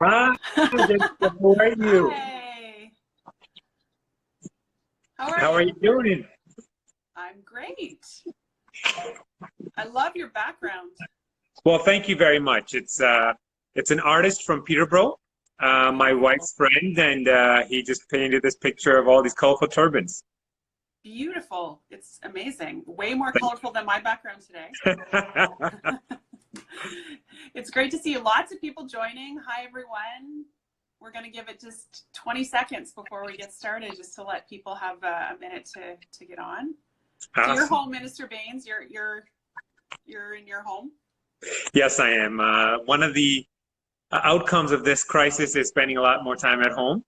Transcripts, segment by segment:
Hi, Jennifer. How are you? Hi. How are How are you? you doing? I'm great. I love your background. Well, thank you very much. It's an artist from Peterborough, my Beautiful. wife's friend, and he just painted this picture of all these colorful turbans. Beautiful. It's amazing. Way more colorful than my background today. It's great to see lots of people joining. Hi, everyone. We're going to give it just 20 seconds before we get started, just to let people have a minute to get on. So you're Awesome. home, Minister Bains. You're in your home. Yes, I am. One of the outcomes of this crisis is spending a lot more time at home,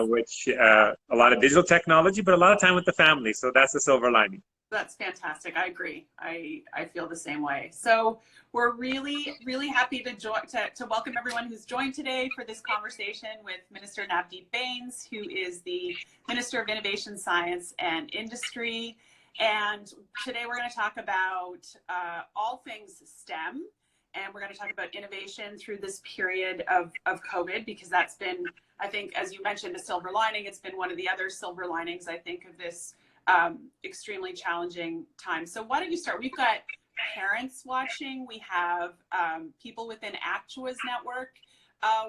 which a lot of digital technology, but a lot of time with the family. So that's the silver lining. That's fantastic. I agree. I feel the same way. So we're really happy to welcome everyone who's joined today for this conversation with Minister Navdeep Bains, who is the Minister of Innovation, Science and Industry. And today we're going to talk about all things STEM, and we're going to talk about innovation through this period of COVID, because that's been, I think, as you mentioned, a silver lining. It's been one of the other silver linings, I think, of this extremely challenging time. So why don't you start? We've got parents watching. We have people within Actua's network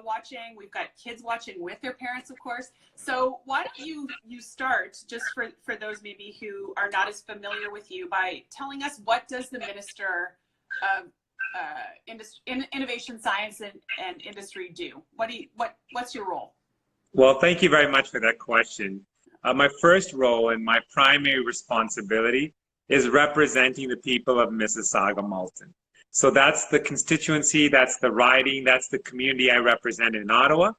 watching. We've got kids watching with their parents, of course. So why don't you start, just for those maybe who are not as familiar with you, by telling us, what does the Minister of Innovation, Science and Industry do? What's your role? Well, thank you very much for that question. My first role and my primary responsibility is representing the people of Mississauga-Malton. So that's the constituency, that's the riding, that's the community I represent in Ottawa.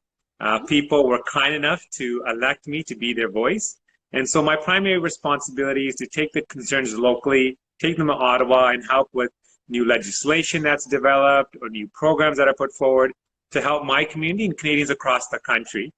People were kind enough to elect me to be their voice. And so my primary responsibility is to take the concerns locally, take them to Ottawa, and help with new legislation that's developed or new programs that are put forward to help my community and Canadians across the country.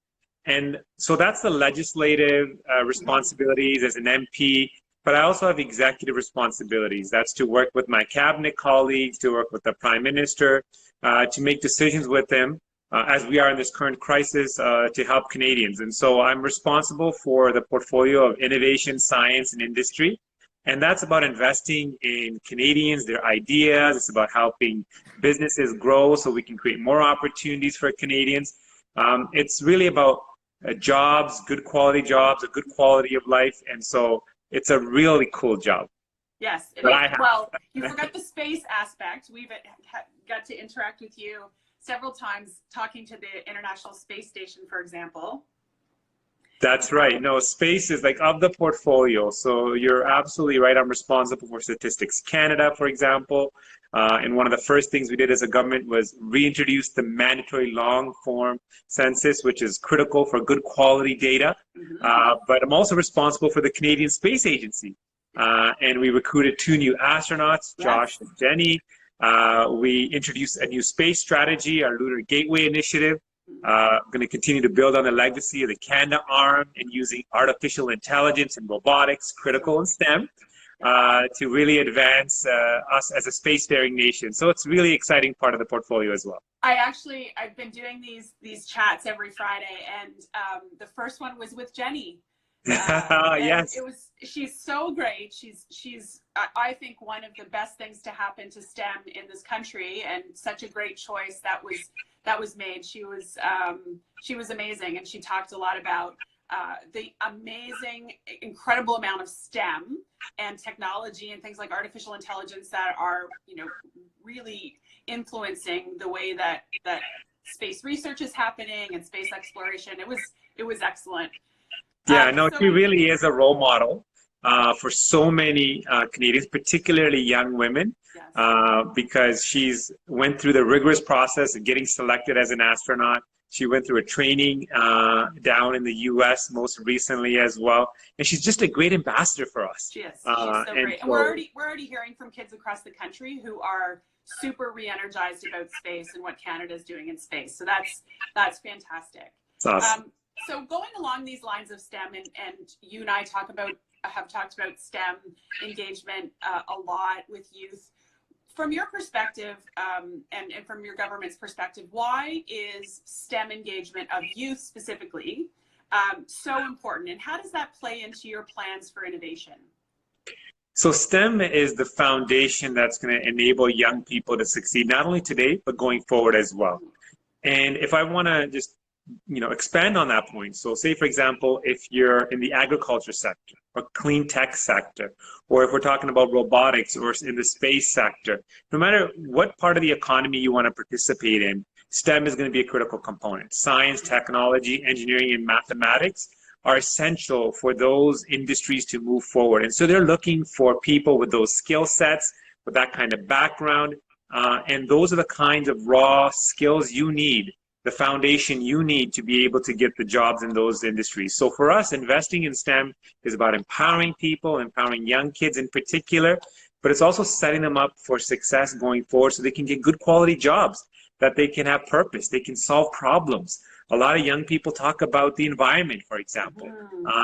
And so that's the legislative responsibilities as an MP, but I also have executive responsibilities. That's to work with my cabinet colleagues, to work with the Prime Minister, to make decisions with him as we are in this current crisis to help Canadians. And so I'm responsible for the portfolio of innovation, science, and industry. And that's about investing in Canadians, their ideas. It's about helping businesses grow so we can create more opportunities for Canadians. It's really about jobs, good quality jobs, a good quality of life. And so it's a really cool job. Yes, it is. Well, you forgot the space aspect. We've got to interact with you several times, talking to the International Space Station, for example. That's right. No, space is like of the portfolio. So you're absolutely right. I'm responsible for Statistics Canada, for example. And one of the first things we did as a government was reintroduce the mandatory long form census, which is critical for good quality data. But I'm also responsible for the Canadian Space Agency. And we recruited 2 new astronauts, Josh and Jenny. We introduced a new space strategy, our Lunar Gateway Initiative. Going to continue to build on the legacy of the Canada arm and using artificial intelligence and robotics, critical in STEM, to really advance us as a spacefaring nation. So it's really exciting part of the portfolio as well. I've been doing these chats every Friday, and the first one was with Jenny. Yes. She's so great. She's I think one of the best things to happen to STEM in this country, and such a great choice that was made. She was amazing, and she talked a lot about the amazing, incredible amount of STEM and technology and things like artificial intelligence that are, really influencing the way that space research is happening and space exploration. It was excellent. Yeah, no, she really is a role model for so many Canadians, particularly young women, because she's went through the rigorous process of getting selected as an astronaut. She went through a training down in the U.S. most recently as well, and she's just a great ambassador for us. She is. She's so great, and we're already hearing from kids across the country who are super re-energized about space and what Canada's doing in space. So that's fantastic. It's awesome. So going along these lines of STEM, and you and I have talked about STEM engagement a lot with youth. from your perspective, and from your government's perspective, why is STEM engagement of youth specifically so important, and how does that play into your plans for innovation? So STEM is the foundation that's going to enable young people to succeed, not only today, but going forward as well. And if I want to just, expand on that point. So say, for example, if you're in the agriculture sector or clean tech sector, or if we're talking about robotics or in the space sector, no matter what part of the economy you want to participate in, STEM is going to be a critical component. Science, technology, engineering, and mathematics are essential for those industries to move forward. And so they're looking for people with those skill sets, with that kind of background. And those are the kinds of raw skills you need, the foundation you need to be able to get the jobs in those industries. So for us, investing in STEM is about empowering people, empowering young kids in particular, but it's also setting them up for success going forward so they can get good quality jobs, that they can have purpose, they can solve problems. A lot of young people talk about the environment, for example.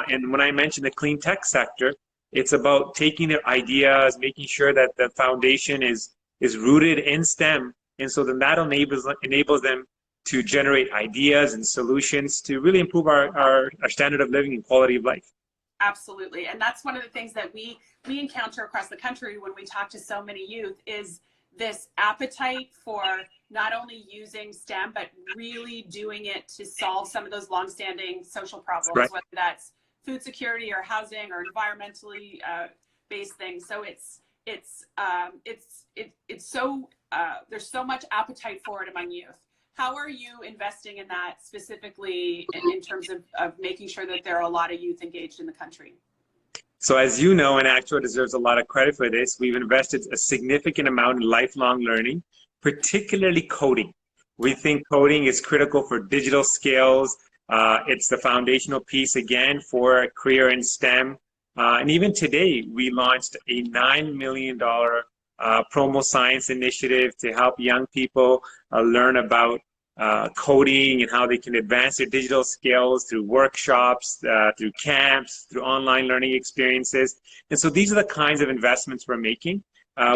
And when I mention the clean tech sector, it's about taking their ideas, making sure that the foundation is rooted in STEM. And so then that enables them to generate ideas and solutions to really improve our standard of living and quality of life. Absolutely. And that's one of the things that we encounter across the country when we talk to so many youth is this appetite for not only using STEM, but really doing it to solve some of those longstanding social problems, right, whether that's food security or housing or environmentally based things. So there's so much appetite for it among youth. How are you investing in that specifically in terms of making sure that there are a lot of youth engaged in the country? So as you know, and Actua deserves a lot of credit for this, we've invested a significant amount in lifelong learning, particularly coding. We think coding is critical for digital skills. It's the foundational piece, again, for a career in STEM. And even today, we launched a $9 million promo science initiative to help young people learn about coding and how they can advance their digital skills through workshops, through camps, through online learning experiences. And so these are the kinds of investments we're making.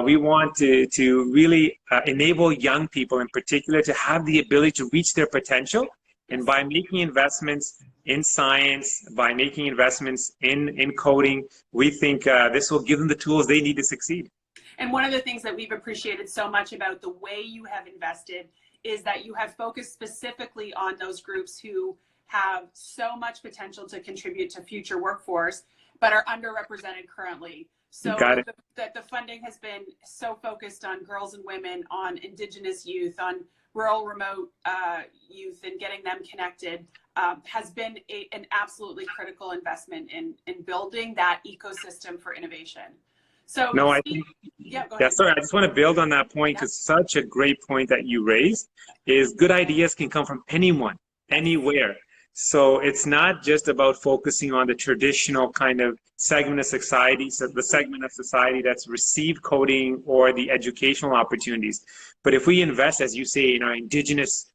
We want to really enable young people in particular to have the ability to reach their potential. And by making investments in science, by making investments in coding, we think this will give them the tools they need to succeed. And one of the things that we've appreciated so much about the way you have invested is that you have focused specifically on those groups who have so much potential to contribute to future workforce, but are underrepresented currently. So that the funding has been so focused on girls and women, on Indigenous youth, on rural, remote youth, and getting them connected has been an absolutely critical investment in building that ecosystem for innovation. So no, I think, go ahead. Yeah, sorry, I just want to build on that point because such a great point that you raised is good ideas can come from anyone, anywhere. So it's not just about focusing on the traditional kind of segment of society, so the segment of society that's received coding or the educational opportunities. But if we invest, as you say, in our Indigenous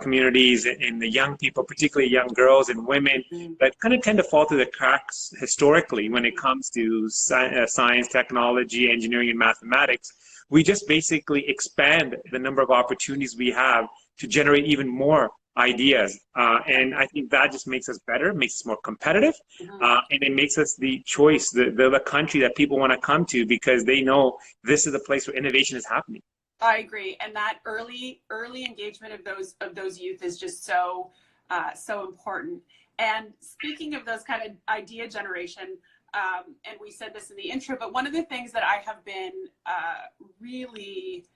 communities and the young people, particularly young girls and women that kind of tend to fall through the cracks historically when it comes to science, technology, engineering, and mathematics, we just basically expand the number of opportunities we have to generate even more ideas. And I think that just makes us better, makes us more competitive, and it makes us the choice, the country that people want to come to because they know this is the place where innovation is happening. I agree, and that early engagement of those youth is just so important. And speaking of those kind of idea generation, and we said this in the intro, but one of the things that I have been really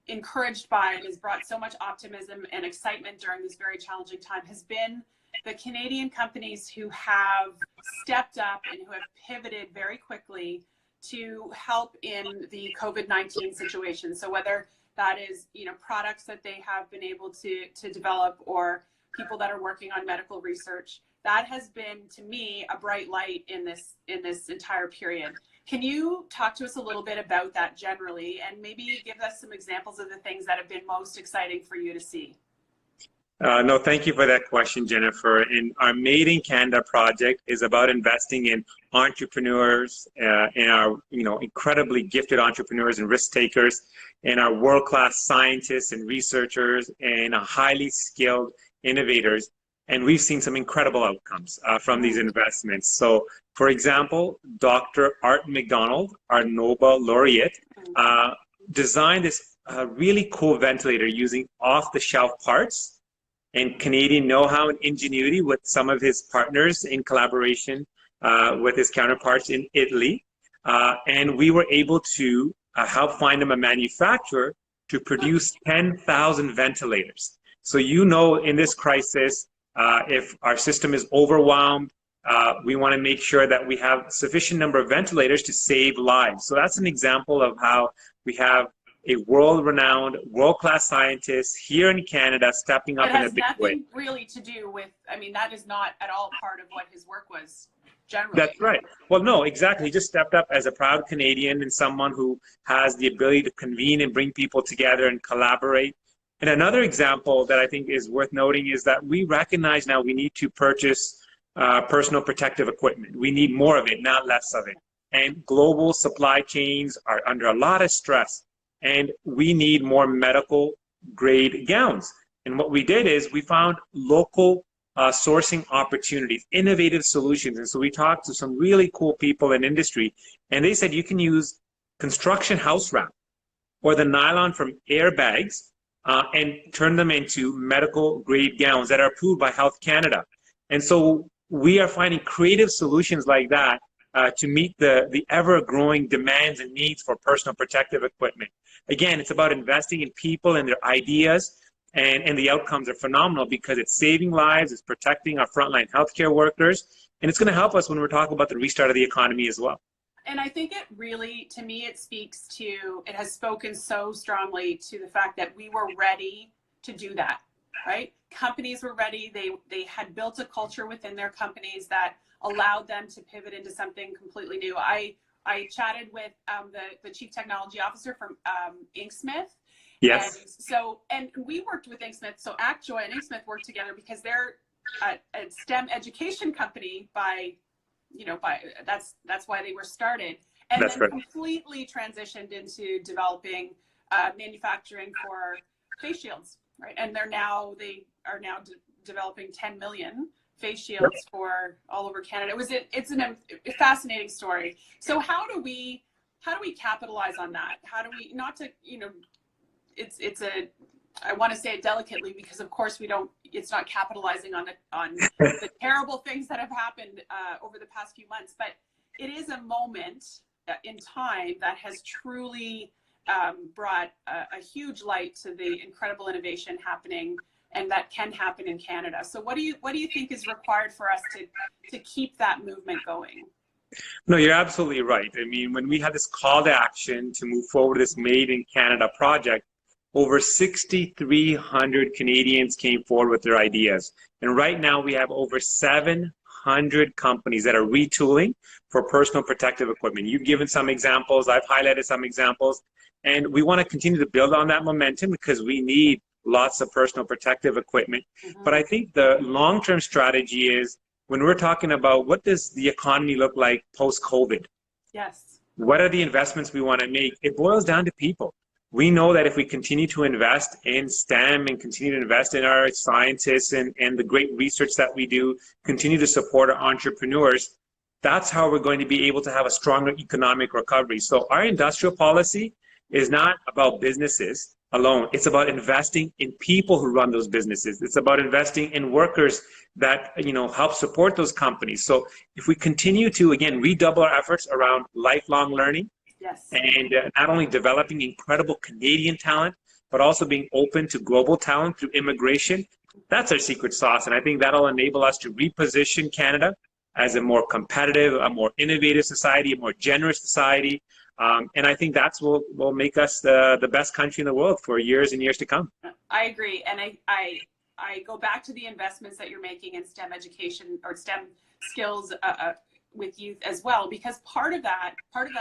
encouraged by and has brought so much optimism and excitement during this very challenging time has been the Canadian companies who have stepped up and who have pivoted very quickly to help in the COVID-19 situation. So whether that is, products that they have been able to develop or people that are working on medical research, that has been, to me, a bright light in this entire period. Can you talk to us a little bit about that generally and maybe give us some examples of the things that have been most exciting for you to see? No, thank you for that question, Jennifer. And our Made in Canada project is about investing in entrepreneurs, and our, incredibly gifted entrepreneurs and risk takers, and our world-class scientists and researchers, and highly skilled innovators. And we've seen some incredible outcomes from these investments. So, for example, Dr. Art McDonald, our Nobel laureate, designed this really cool ventilator using off-the-shelf parts and Canadian know-how and ingenuity with some of his partners in collaboration with his counterparts in Italy. And we were able to help find him a manufacturer to produce 10,000 ventilators. So, in this crisis, if our system is overwhelmed, we want to make sure that we have a sufficient number of ventilators to save lives. So that's an example of how we have a world-renowned, world-class scientist here in Canada stepping up in a big way. It has nothing really to do with, that is not at all part of what his work was generally. That's right. Well, no, exactly. He just stepped up as a proud Canadian and someone who has the ability to convene and bring people together and collaborate. And another example that I think is worth noting is that we recognize now we need to purchase personal protective equipment. We need more of it, not less of it. And global supply chains are under a lot of stress. And we need more medical grade gowns. And what we did is we found local sourcing opportunities, innovative solutions. And so we talked to some really cool people in industry, and they said you can use construction house wrap or the nylon from airbags and turn them into medical grade gowns that are approved by Health Canada. And so we are finding creative solutions like that to meet the ever-growing demands and needs for personal protective equipment. Again, it's about investing in people and their ideas, and the outcomes are phenomenal because it's saving lives, it's protecting our frontline healthcare workers, and it's going to help us when we're talking about the restart of the economy as well. And I think it really, to me, it has spoken so strongly to the fact that we were ready to do that, right? Companies were ready. They had built a culture within their companies that allowed them to pivot into something completely new. I chatted with the chief technology officer from Inksmith. Yes. And we worked with Inksmith. So Actua and Inksmith worked together because they're a STEM education company that's why they were started. And That's then right. Completely transitioned into developing manufacturing for face shields, right? And they are now developing 10 million face shields for all over Canada. It's a fascinating story. So how do we capitalize on that? How do we, not to, I want to say it delicately because of course it's not capitalizing on the terrible things that have happened over the past few months, but it is a moment in time that has truly brought a huge light to the incredible innovation happening and that can happen in Canada. So what do you think is required for us to keep that movement going? No, you're absolutely right. I mean, when we had this call to action to move forward this Made in Canada project, over 6,300 Canadians came forward with their ideas. And right now we have over 700 companies that are retooling for personal protective equipment. You've given some examples, I've highlighted some examples, and we want to continue to build on that momentum because we need lots of personal protective equipment. Mm-hmm. But I think the long-term strategy is when we're talking about what does the economy look like post-COVID? Yes. What are the investments we want to make? It boils down to people. We know that if we continue to invest in STEM and continue to invest in our scientists and the great research that we do, continue to support our entrepreneurs, that's how we're going to be able to have a stronger economic recovery. So our industrial policy is not about businesses alone. It's about investing in people who run those businesses. It's about investing in workers that, help support those companies. So if we continue to, again, redouble our efforts around lifelong learning, yes, and not only developing incredible Canadian talent, but also being open to global talent through immigration, that's our secret sauce. And I think that'll enable us to reposition Canada as a more competitive, a more innovative society, a more generous society. And I think that's will make us the best country in the world for years and years to come. I agree. And I go back to the investments that you're making in STEM education or STEM skills with youth as well, because part of that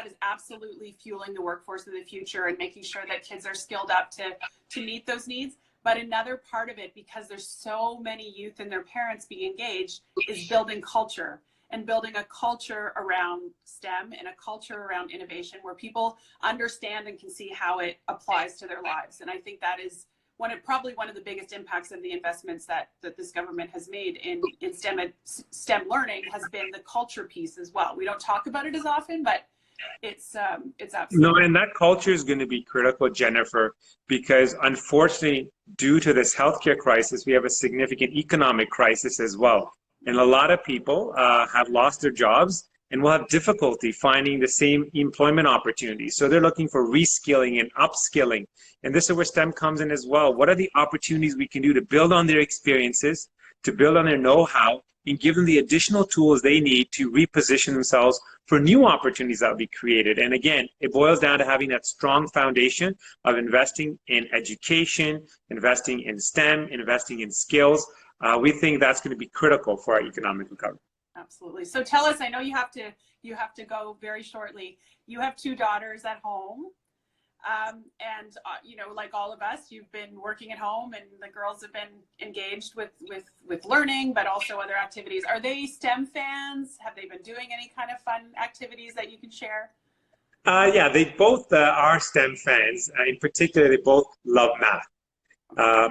is absolutely fueling the workforce of the future and making sure that kids are skilled up to meet those needs. But another part of it, because there's so many youth and their parents being engaged, is building culture, and building a culture around STEM and a culture around innovation where people understand and can see how it applies to their lives. And I think that is probably one of the biggest impacts of the investments that this government has made in STEM learning has been the culture piece as well. We don't talk about it as often, but it's absolutely. No, and that culture is going to be critical, Jennifer, because unfortunately, due to this healthcare crisis, we have a significant economic crisis as well. And a lot of people have lost their jobs and will have difficulty finding the same employment opportunities. So they're looking for reskilling and upskilling. And this is where STEM comes in as well. What are the opportunities we can do to build on their experiences, to build on their know-how, and give them the additional tools they need to reposition themselves for new opportunities that will be created. And again, it boils down to having that strong foundation of investing in education, investing in STEM, investing in skills. We think that's going to be critical for our economic recovery. Absolutely. So tell us, I know you have to go very shortly. You have 2 daughters at home. And you know, like all of us, you've been working at home, and the girls have been engaged with learning, but also other activities. Are they STEM fans? Have they been doing any kind of fun activities that you can share? Yeah, they both are STEM fans. In particular, they both love math.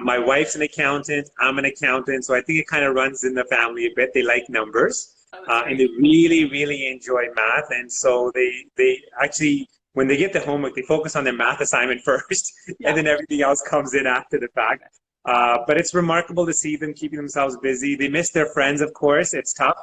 My wife's an accountant, I'm an accountant, so I think it kind of runs in the family a bit. They like numbers, and they really, really enjoy math. And so they actually, when they get the homework, they focus on their math assignment first, and then everything else comes in after the fact. But it's remarkable to see them keeping themselves busy. They miss their friends, of course. It's tough.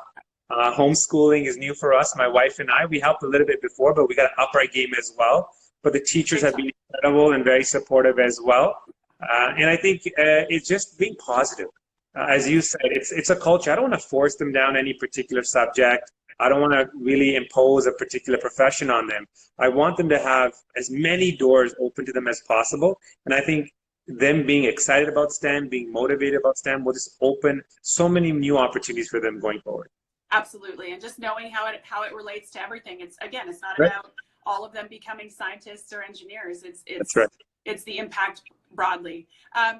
Homeschooling is new for us, my wife and I. We helped a little bit before, but we got to up our game as well. But the teachers have been incredible and very supportive as well. And I think it's just being positive. As you said, it's a culture. I don't want to force them down any particular subject. I don't want to really impose a particular profession on them. I want them to have as many doors open to them as possible. And I think them being excited about STEM, being motivated about STEM will just open so many new opportunities for them going forward. Absolutely. And just knowing how it relates to everything. It's not about all of them becoming scientists or engineers. It's the impact broadly.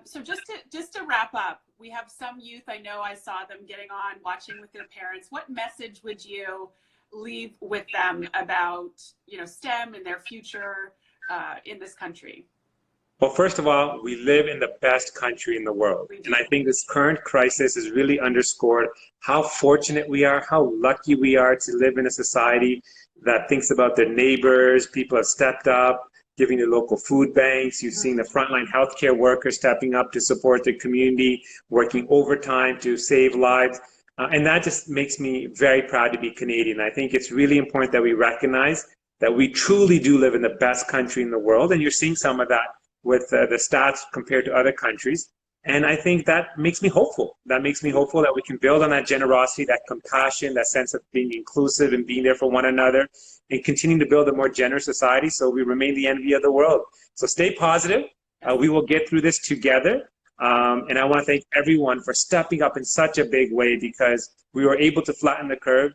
So just to wrap up, we have some youth, I know I saw them getting on, watching with their parents. What message would you leave with them about, you know, STEM and their future in this country? Well, first of all, we live in the best country in the world. And I think this current crisis has really underscored how fortunate we are, how lucky we are to live in a society that thinks about their neighbors. People have stepped up, giving the local food banks. You've seen the frontline healthcare workers stepping up to support their community, working overtime to save lives. And that just makes me very proud to be Canadian. I think it's really important that we recognize that we truly do live in the best country in the world. And you're seeing some of that with the stats compared to other countries. And I think that makes me hopeful. That makes me hopeful that we can build on that generosity, that compassion, that sense of being inclusive and being there for one another, and continue to build a more generous society so we remain the envy of the world. So stay positive. We will get through this together. And I want to thank everyone for stepping up in such a big way, because we were able to flatten the curve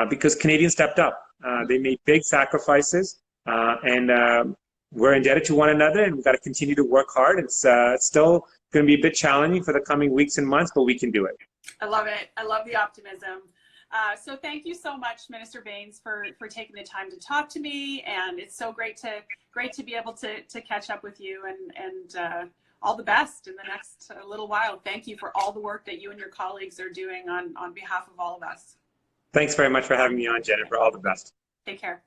because Canadians stepped up. They made big sacrifices, and we're indebted to one another, and we've got to continue to work hard. It's still going to be a bit challenging for the coming weeks and months, but we can do it. I love it. I love the optimism. So thank you so much, Minister Bains, for taking the time to talk to me. And it's so great to be able to catch up with you, and all the best in the next little while. Thank you for all the work that you and your colleagues are doing on behalf of all of us. Thanks very much for having me on, Jennifer. All the best. Take care.